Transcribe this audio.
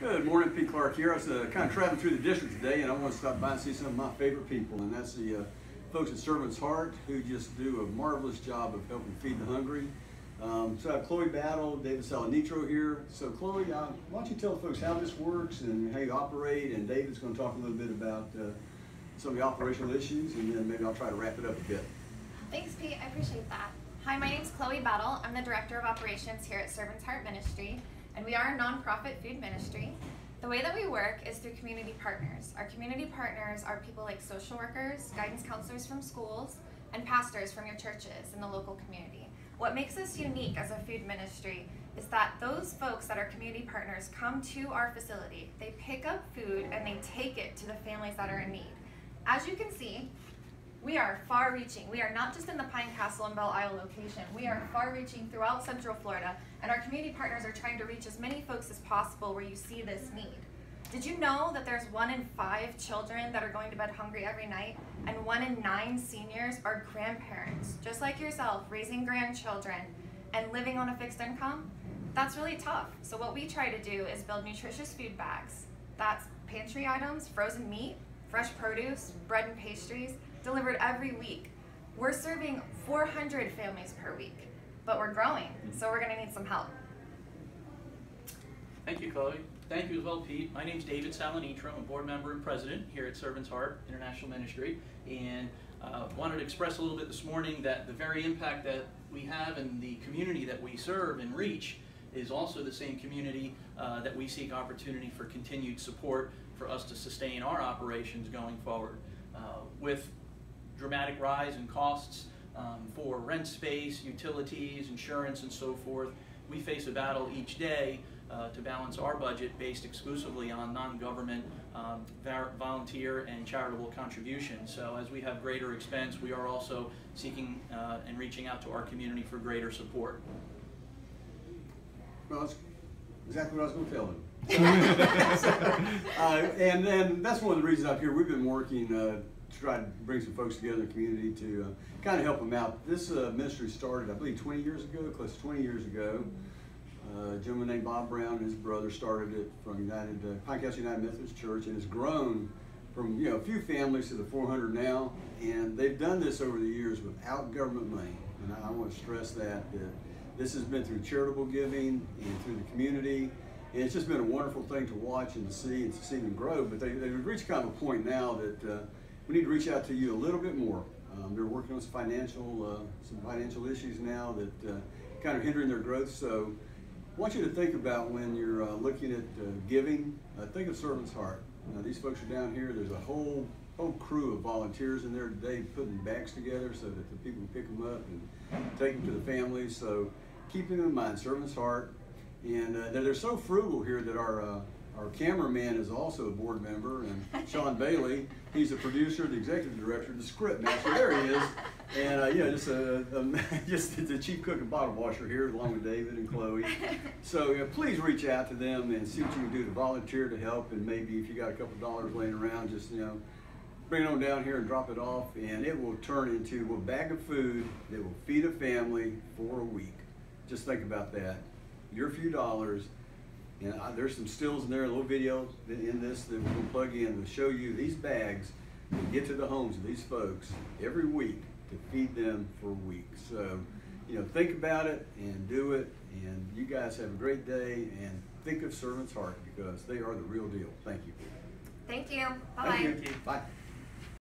Good morning, Pete Clark here. I was kind of traveling through the district today, and I want to stop by and see some of my favorite people, and that's the folks at Servant's Heart, who just do a marvelous job of helping feed the hungry. So I have Chloe Battle, David Salanitro here. So Chloe, why don't you tell folks how this works and how you operate, and David's going to talk a little bit about some of the operational issues, and then maybe I'll try to wrap it up a bit. Thanks, Pete. I appreciate that. Hi, my name's Chloe Battle. I'm the Director of Operations here at Servant's Heart Ministry, and we are a nonprofit food ministry. The way that we work is through community partners. Our community partners are people like social workers, guidance counselors from schools, and pastors from your churches in the local community. What makes us unique as a food ministry is that those folks that are community partners come to our facility, they pick up food, and they take it to the families that are in need. As you can see, we are far-reaching. We are not just in the Pine Castle and Belle Isle location. We are far-reaching throughout Central Florida, and our community partners are trying to reach as many folks as possible where you see this need. Did you know that there's 1 in 5 children that are going to bed hungry every night, and 1 in 9 seniors are grandparents, just like yourself, raising grandchildren and living on a fixed income? That's really tough. So what we try to do is build nutritious food bags. That's pantry items, frozen meat, fresh produce, bread and pastries, delivered every week. We're serving 400 families per week, but we're growing, so we're gonna need some help. Thank you, Chloe. Thank you as well, Pete. My name's David Salanitro. I'm a board member and president here at Servant's Heart International Ministry, and wanted to express a little bit this morning that the very impact that we have in the community that we serve and reach is also the same community that we seek opportunity for continued support for us to sustain our operations going forward. With dramatic rise in costs for rent space, utilities, insurance, and so forth, we face a battle each day to balance our budget based exclusively on non-government, volunteer, and charitable contributions. So as we have greater expense, we are also seeking and reaching out to our community for greater support. Well, that's exactly what I was going to tell them. And that's one of the reasons up here we've been working to try to bring some folks together in the community to kind of help them out. This ministry started, I believe, 20 years ago, close to 20 years ago. A gentleman named Bob Brown and his brother started it from Pine Castle United Methodist Church, and has grown from a few families to the 400 now. And they've done this over the years without government money. And I want to stress that this has been through charitable giving and through the community. And it's just been a wonderful thing to watch and to see them grow. But they've reached kind of a point now that we need to reach out to you a little bit more. They're working on some financial issues now that kind of hindering their growth. So I want you to think about when you're looking at giving, think of Servant's Heart. These folks are down here. There's a whole crew of volunteers in there today putting bags together so that the people can pick them up and take them to the families. So keep them in mind, Servant's Heart. And they're so frugal here that our cameraman is also a board member, and Sean Bailey, he's the producer, the executive director, the script master. There he is, and just the chief cook and bottle washer here, along with David and Chloe. So please reach out to them and see what you can do to volunteer to help, and maybe if you got a couple dollars laying around, just bring it on down here and drop it off, and it will turn into a bag of food that will feed a family for a week. Just think about that. Your few dollars. And there's some stills in there, a little video in this that we'll plug in to show you these bags that get to the homes of these folks every week to feed them for a week. So, think about it and do it. And you guys have a great day, and think of Servant's Heart because they are the real deal. Thank you. Thank you. Bye-bye. Thank you. Bye.